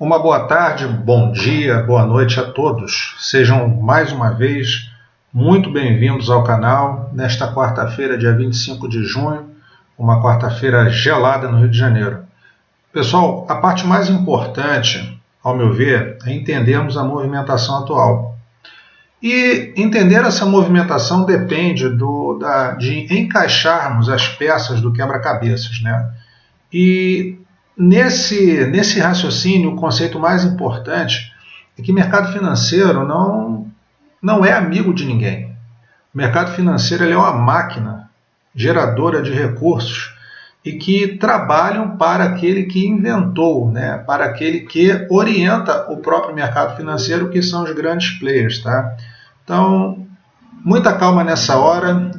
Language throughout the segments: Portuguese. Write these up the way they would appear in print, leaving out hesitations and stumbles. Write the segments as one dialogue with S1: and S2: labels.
S1: Uma boa tarde, bom dia, boa noite a todos. Sejam mais uma vez muito bem-vindos ao canal nesta quarta-feira, dia 25 de junho, uma quarta-feira gelada no Rio de Janeiro. Pessoal, a parte mais importante, ao meu ver, é entendermos a movimentação atual. E entender essa movimentação depende de encaixarmos as peças do quebra-cabeças, né? E nesse raciocínio, o conceito mais importante é que mercado financeiro não é amigo de ninguém. O mercado financeiro ele é uma máquina geradora de recursos e que trabalham para aquele que inventou, né? Para aquele que orienta o próprio mercado financeiro, que são os grandes players. Tá? Então, muita calma nessa hora,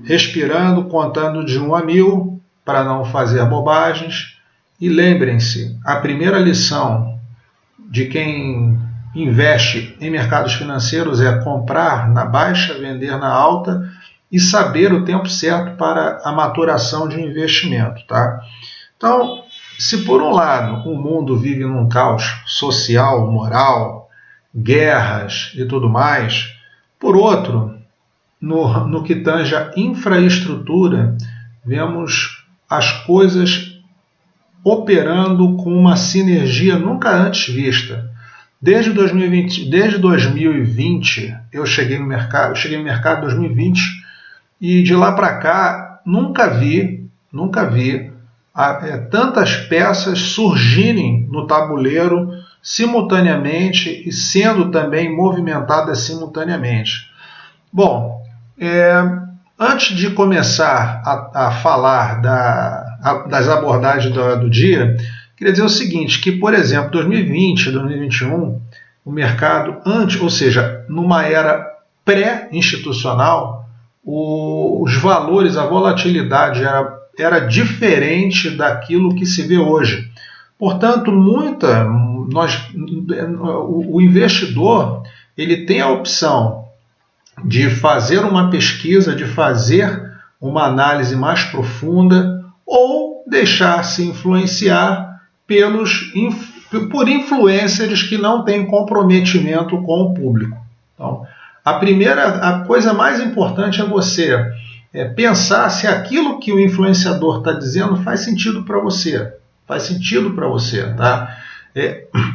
S1: respirando, contando de 1 a 1000 para não fazer bobagens. E lembrem-se, a primeira lição de quem investe em mercados financeiros é comprar na baixa, vender na alta e saber o tempo certo para a maturação de um investimento. Tá? Então, se por um lado o mundo vive num caos social, moral, guerras e tudo mais, por outro, no que tange a infraestrutura, vemos as coisas operando com uma sinergia nunca antes vista. Desde 2020 eu cheguei no mercado em 2020 e de lá para cá nunca vi tantas peças surgirem no tabuleiro simultaneamente e sendo também movimentadas simultaneamente. Bom, antes de começar a falar das abordagens do dia, queria dizer o seguinte, que, por exemplo, 2020, 2021, o mercado, ou seja, numa era pré-institucional, os valores, a volatilidade era diferente daquilo que se vê hoje. Portanto, o investidor ele tem a opção de fazer uma pesquisa, de fazer uma análise mais profunda ou deixar-se influenciar por influencers que não têm comprometimento com o público. Então, a coisa mais importante é você pensar se aquilo que o influenciador está dizendo faz sentido para você. Faz sentido para você. Tá?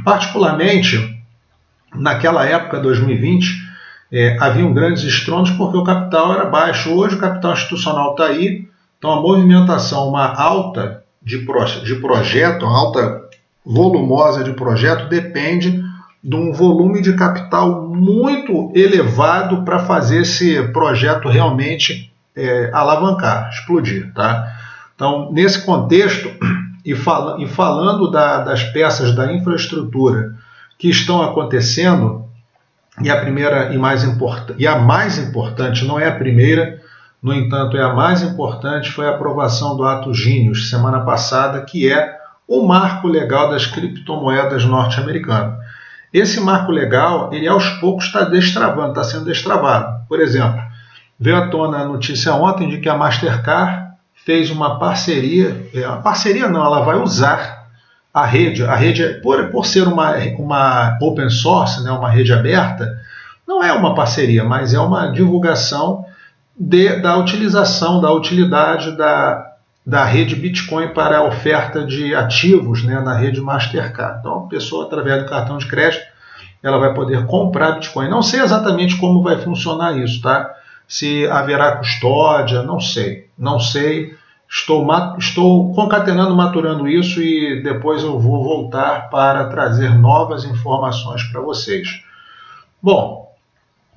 S1: Particularmente, naquela época, 2020, haviam grandes estrondos porque o capital era baixo. Hoje o capital institucional está aí, então a movimentação, uma alta de projeto, uma alta volumosa de projeto, depende de um volume de capital muito elevado para fazer esse projeto realmente alavancar, explodir. Tá? Então, nesse contexto, e falando das peças da infraestrutura que estão acontecendo, e a primeira e a mais importante, não é a primeira, no entanto é a mais importante, foi a aprovação do Ato Genius semana passada, que é o marco legal das criptomoedas norte-americano. Esse marco legal, ele aos poucos está sendo destravado. Por exemplo, veio à tona a notícia ontem de que a Mastercard fez uma parceria, ela vai usar a rede, por ser uma open source, né, uma rede aberta, não é uma parceria, mas é uma divulgação da utilização, da utilidade da rede Bitcoin para a oferta de ativos, né, na rede Mastercard. Então, a pessoa, através do cartão de crédito, ela vai poder comprar Bitcoin. Não sei exatamente como vai funcionar isso, tá? Se haverá custódia, não sei. Estou concatenando, maturando isso e depois eu vou voltar para trazer novas informações para vocês. Bom,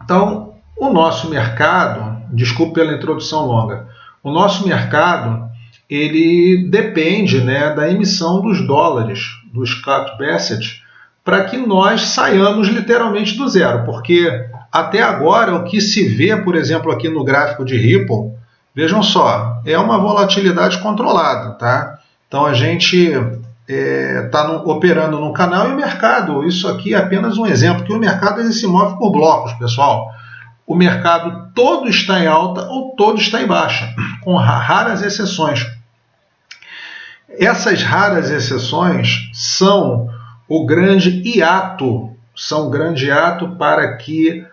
S1: então o nosso mercado, desculpe pela introdução longa, o nosso mercado ele depende, né, da emissão dos dólares, do Scott Bassett, para que nós saiamos literalmente do zero, porque até agora o que se vê, por exemplo, aqui no gráfico de Ripple, vejam só, é uma volatilidade controlada, tá? Então a gente está operando no canal e o mercado, isso aqui é apenas um exemplo, que o mercado ele se move por blocos, pessoal. O mercado todo está em alta ou todo está em baixa, com raras exceções. Essas raras exceções são o grande hiato, são grande hiato para que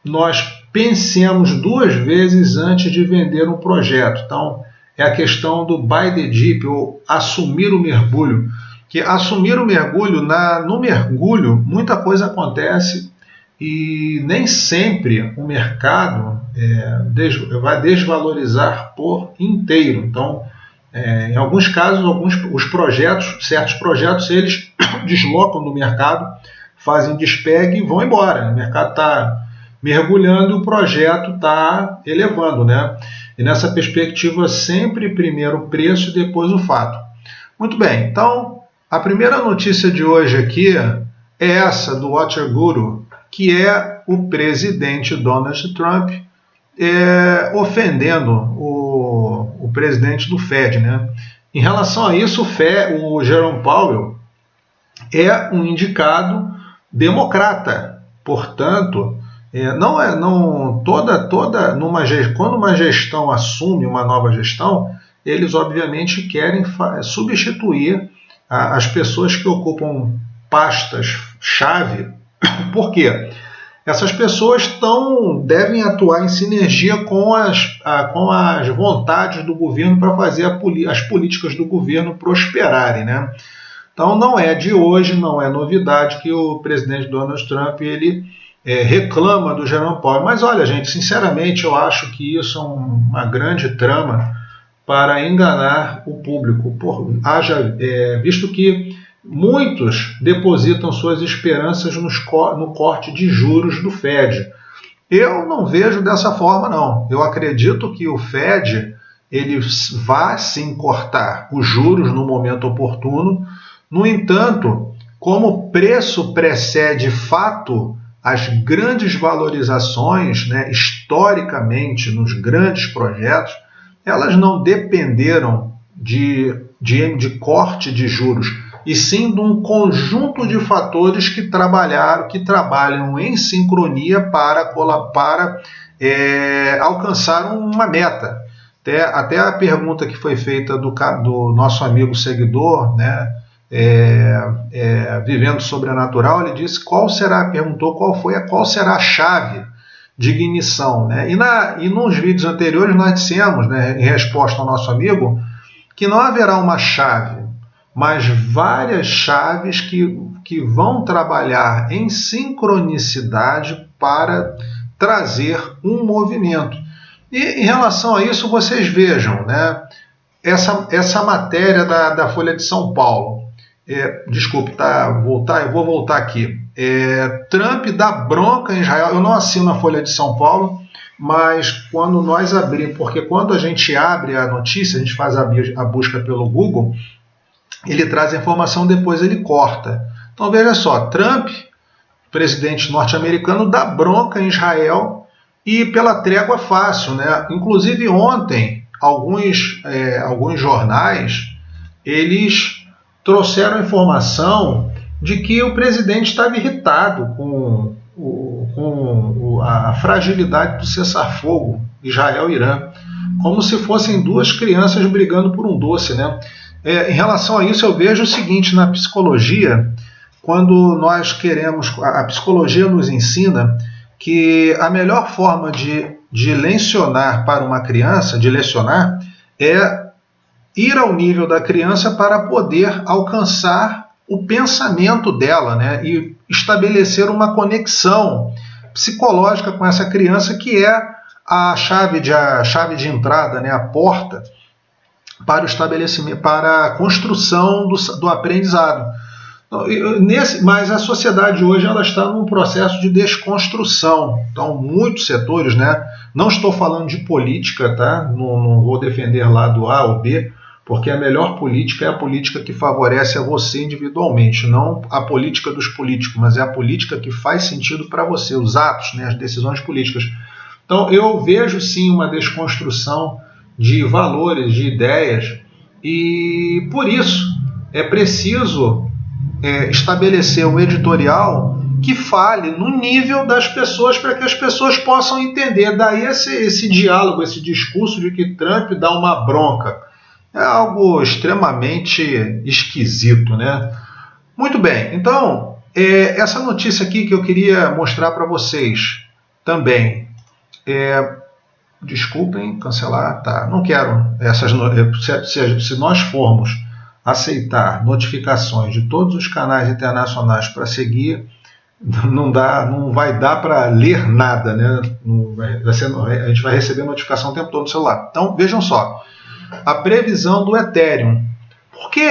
S1: nós pensemos duas vezes antes de vender um projeto. Então, é a questão do buy the dip, ou assumir o mergulho. Que assumir o mergulho, no mergulho, muita coisa acontece e nem sempre o mercado vai desvalorizar por inteiro. Então, em alguns casos, certos projetos, eles deslocam do mercado, fazem despegue e vão embora. O mercado está mergulhando e o projeto está elevando, né? E nessa perspectiva, sempre primeiro o preço e depois o fato. Muito bem, então a primeira notícia de hoje aqui é essa do Watcher Guru, que é o presidente Donald Trump ofendendo o presidente do Fed, né? Em relação a isso, o Jerome Powell é um indicado democrata, portanto, quando uma gestão assume uma nova gestão, eles obviamente querem substituir as pessoas que ocupam pastas-chave. Por quê? Essas pessoas devem atuar em sinergia com as vontades do governo para fazer as políticas do governo prosperarem, né? Então não é de hoje, não é novidade que o presidente Donald Trump reclama do Jerome Powell. Mas olha, gente, sinceramente eu acho que isso é uma grande trama para enganar o público, visto que muitos depositam suas esperanças no corte de juros do Fed. Eu não vejo dessa forma, não. Eu acredito que o Fed ele vai sim cortar os juros no momento oportuno. No entanto, como o preço precede fato as grandes valorizações, né, historicamente nos grandes projetos, elas não dependeram de corte de juros, e sim de um conjunto de fatores que trabalham em sincronia para alcançar uma meta. Até a pergunta que foi feita do nosso amigo seguidor, né, Vivendo Sobrenatural, ele disse perguntou qual será a chave de ignição, né? E nos vídeos anteriores nós dissemos, né, em resposta ao nosso amigo, que não haverá uma chave, mas várias chaves que vão trabalhar em sincronicidade para trazer um movimento. E em relação a isso, vocês vejam, né, essa matéria da Folha de São Paulo. Eu vou voltar aqui. Trump dá bronca em Israel. Eu não assino a Folha de São Paulo, mas quando nós abrimos, porque quando a gente abre a notícia, a gente faz a busca pelo Google, ele traz a informação, depois ele corta. Então veja só, Trump, presidente norte-americano, dá bronca em Israel e pela trégua fácil, né? Inclusive ontem, alguns jornais, eles trouxeram a informação de que o presidente estava irritado com a fragilidade do cessar-fogo Israel-Irã, como se fossem duas crianças brigando por um doce, né? Em relação a isso, eu vejo o seguinte: na psicologia, quando nós a psicologia nos ensina que a melhor forma de lecionar para uma criança, é ir ao nível da criança para poder alcançar o pensamento dela, né, e estabelecer uma conexão psicológica com essa criança, que é a chave de entrada, né, a porta para o estabelecimento, para a construção do aprendizado. Mas a sociedade hoje ela está num processo de desconstrução. Então, muitos setores, né, não estou falando de política, tá? Não vou defender lado A ou B, porque a melhor política é a política que favorece a você individualmente, não a política dos políticos, mas é a política que faz sentido para você, os atos, né, as decisões políticas. Então, eu vejo sim uma desconstrução de valores, de ideias, e por isso é preciso estabelecer um editorial que fale no nível das pessoas, para que as pessoas possam entender. Daí esse diálogo, esse discurso de que Trump dá uma bronca. É algo extremamente esquisito, né? Muito bem, então, essa notícia aqui que eu queria mostrar para vocês também. Desculpem, cancelar, tá? Não quero essas. Se nós formos aceitar notificações de todos os canais internacionais para seguir, não vai dar para ler nada, né? A gente vai receber notificação o tempo todo no celular. Então, vejam só, a previsão do Ethereum. Por que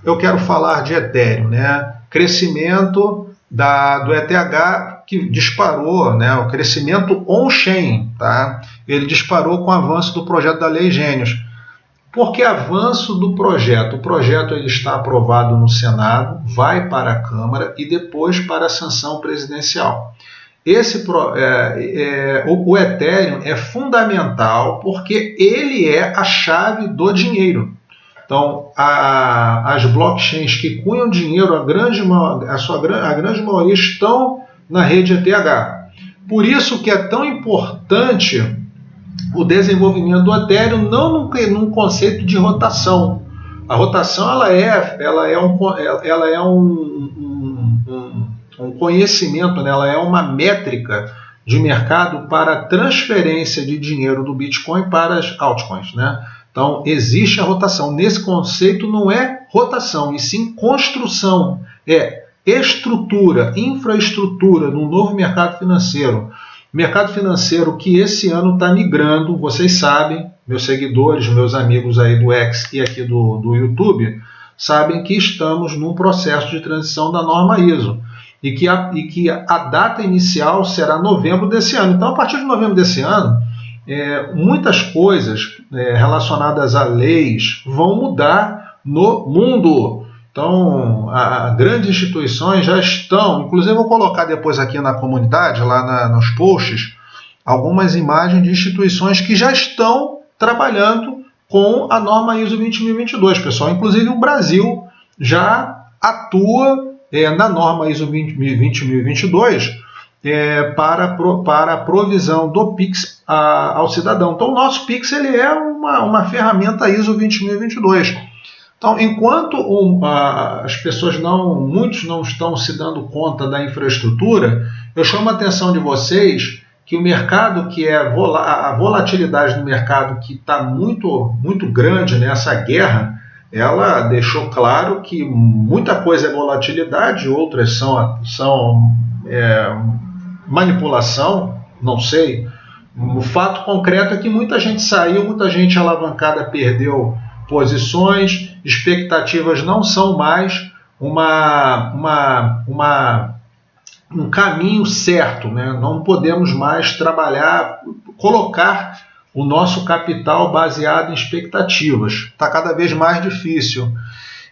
S1: eu quero falar de Ethereum, né? Crescimento do ETH que disparou, né? O crescimento on-chain, tá? Ele disparou com o avanço do projeto da Lei Gênios. Por que avanço do projeto? O projeto ele está aprovado no Senado, vai para a Câmara e depois para a sanção presidencial. O Ethereum é fundamental porque ele é a chave do dinheiro. Então, as blockchains que cunham dinheiro, a grande maioria estão na rede ETH. Por isso que é tão importante o desenvolvimento do Ethereum, não num conceito de rotação. A rotação ela é um conhecimento, né? Ela é uma métrica de mercado para a transferência de dinheiro do Bitcoin para as altcoins, né? Então, existe a rotação. Nesse conceito não é rotação, e sim construção. É estrutura, infraestrutura no novo mercado financeiro. Mercado financeiro que esse ano está migrando, vocês sabem, meus seguidores, meus amigos aí do X e aqui do YouTube, sabem que estamos num processo de transição da norma ISO. E que a data inicial será novembro desse ano. Então, a partir de novembro desse ano, muitas coisas relacionadas a leis vão mudar no mundo. Então, grandes instituições já estão, inclusive eu vou colocar depois aqui na comunidade, lá nos posts, algumas imagens de instituições que já estão trabalhando com a norma ISO 20022, pessoal. Inclusive o Brasil já atua na norma ISO 20022 para a provisão do Pix ao cidadão. Então, o nosso Pix ele é uma ferramenta ISO 20022. Então, enquanto as pessoas muitos não estão se dando conta da infraestrutura, eu chamo a atenção de vocês que o mercado a volatilidade do mercado que está muito, muito grande nessa guerra, ela deixou claro que muita coisa é volatilidade, outras são manipulação, não sei. O fato concreto é que muita gente saiu, muita gente alavancada perdeu posições, expectativas não são mais um caminho certo, né? Não podemos mais colocar o nosso capital baseado em expectativas. Está cada vez mais difícil.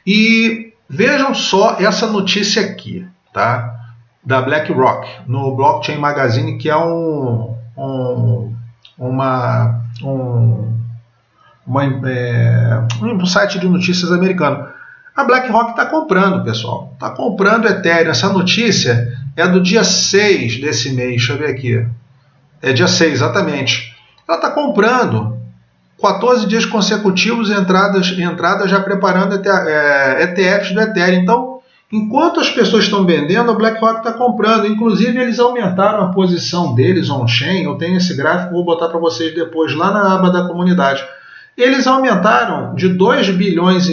S1: E vejam só essa notícia aqui, tá? Da BlackRock, no Blockchain Magazine, que é um site de notícias americano. A BlackRock está comprando, pessoal. Está comprando Ethereum. Essa notícia é do dia 6 desse mês. Deixa eu ver aqui. É dia 6, exatamente. Ela está comprando 14 dias consecutivos, entradas já preparando ETFs do Ethereum. Então, enquanto as pessoas estão vendendo, a BlackRock está comprando. Inclusive, eles aumentaram a posição deles on-chain. Eu tenho esse gráfico, vou botar para vocês depois lá na aba da comunidade. Eles aumentaram de 2,5 bilhões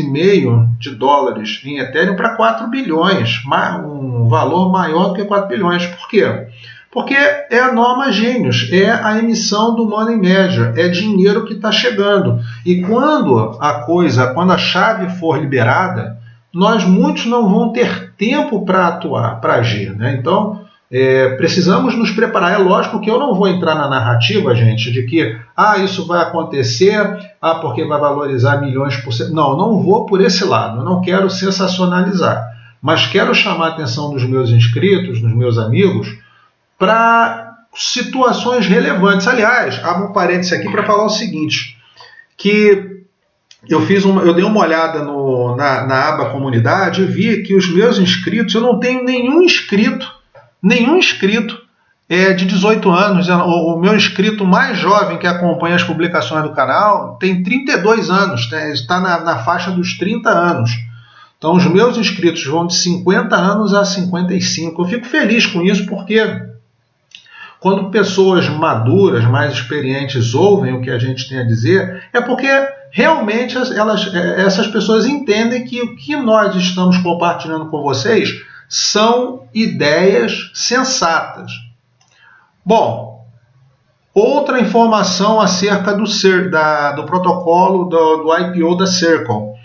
S1: de dólares em Ethereum para 4 bilhões, um valor maior do que 4 bilhões. Por quê? Porque é a norma Gênios, é a emissão do Money Measure, é dinheiro que está chegando. E quando a chave for liberada, muitos não vão ter tempo para atuar, para agir, né? Então, precisamos nos preparar. É lógico que eu não vou entrar na narrativa, gente, de que isso vai acontecer, porque vai valorizar milhões por cento. Não vou por esse lado, eu não quero sensacionalizar, mas quero chamar a atenção dos meus inscritos, dos meus amigos, para situações relevantes. Aliás, abro um parênteses aqui para falar o seguinte, que eu dei uma olhada na aba comunidade e vi que os meus inscritos, eu não tenho nenhum inscrito de 18 anos. O meu inscrito mais jovem que acompanha as publicações do canal tem 32 anos, está na faixa dos 30 anos. Então, os meus inscritos vão de 50 anos a 55. Eu fico feliz com isso porque quando pessoas maduras, mais experientes, ouvem o que a gente tem a dizer, é porque realmente essas pessoas entendem que o que nós estamos compartilhando com vocês são ideias sensatas. Bom, outra informação acerca do protocolo do IPO da Circle.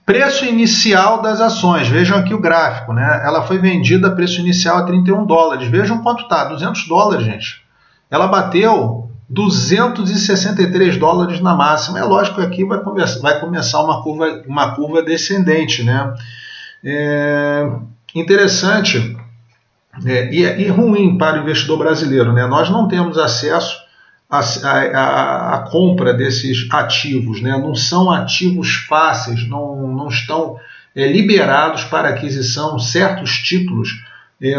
S1: Preço inicial das ações, vejam aqui o gráfico, né? Ela foi vendida a preço inicial a $31. Vejam quanto está, $200, gente. Ela bateu $263 na máxima. É lógico que aqui vai começar uma curva descendente, né? Interessante e ruim para o investidor brasileiro, né? Nós não temos acesso a compra desses ativos, né? Não são ativos fáceis, não estão liberados para aquisição certos títulos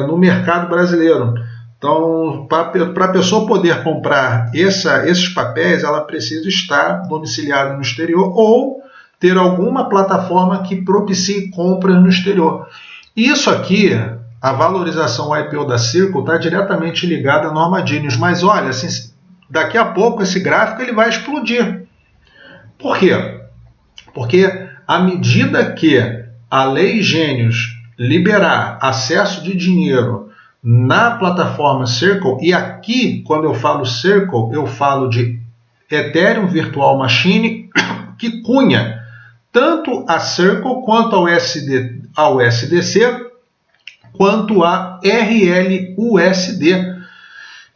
S1: no mercado brasileiro. Então, para a pessoa poder comprar esses papéis, ela precisa estar domiciliada no exterior ou ter alguma plataforma que propicie compras no exterior. Isso aqui, a valorização IPO da Circle está diretamente ligada a Norma Genius, mas olha, assim, daqui a pouco esse gráfico ele vai explodir. Por quê? Porque à medida que a Lei Genius liberar acesso de dinheiro na plataforma Circle, e aqui quando eu falo Circle, eu falo de Ethereum Virtual Machine, que cunha tanto a Circle quanto ao SDC, quanto a RLUSD.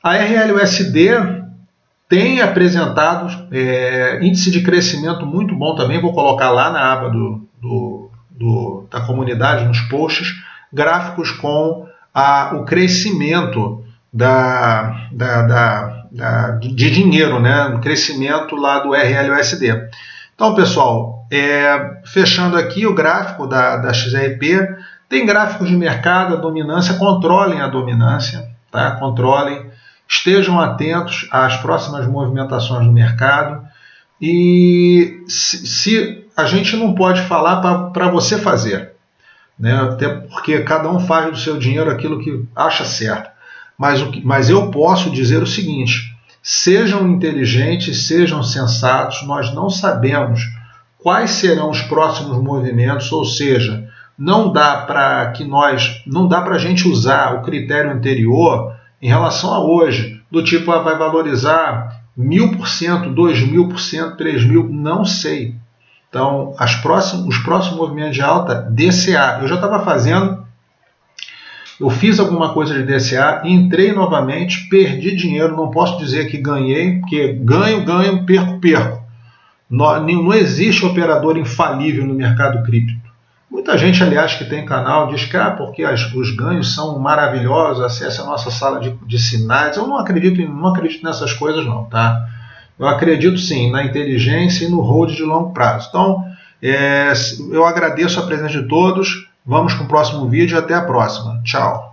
S1: A RLUSD tem apresentado índice de crescimento muito bom também, vou colocar lá na aba da comunidade, nos posts, gráficos com o crescimento de dinheiro, né? O crescimento lá do RLUSD. Então, pessoal, fechando aqui o gráfico da XRP, tem gráficos de mercado, a dominância, controlem a dominância, tá? Controlem. Estejam atentos às próximas movimentações do mercado e se a gente não pode falar para você fazer, né? Até porque cada um faz do seu dinheiro aquilo que acha certo. Mas eu posso dizer o seguinte: sejam inteligentes, sejam sensatos, nós não sabemos quais serão os próximos movimentos, ou seja, não dá para a gente usar o critério anterior em relação a hoje, do tipo, vai valorizar 1000%, 2000%, 3000%, não sei. Então, os próximos movimentos de alta, DCA. Eu já estava fazendo, eu fiz alguma coisa de DCA, entrei novamente, perdi dinheiro, não posso dizer que ganhei, porque ganho, perco. Não existe operador infalível no mercado cripto. Muita gente, aliás, que tem canal diz que porque os ganhos são maravilhosos, acesse a nossa sala de sinais. Eu não acredito nessas coisas não, tá? Eu acredito sim na inteligência e no hold de longo prazo. Então, eu agradeço a presença de todos. Vamos com o próximo vídeo e até a próxima. Tchau.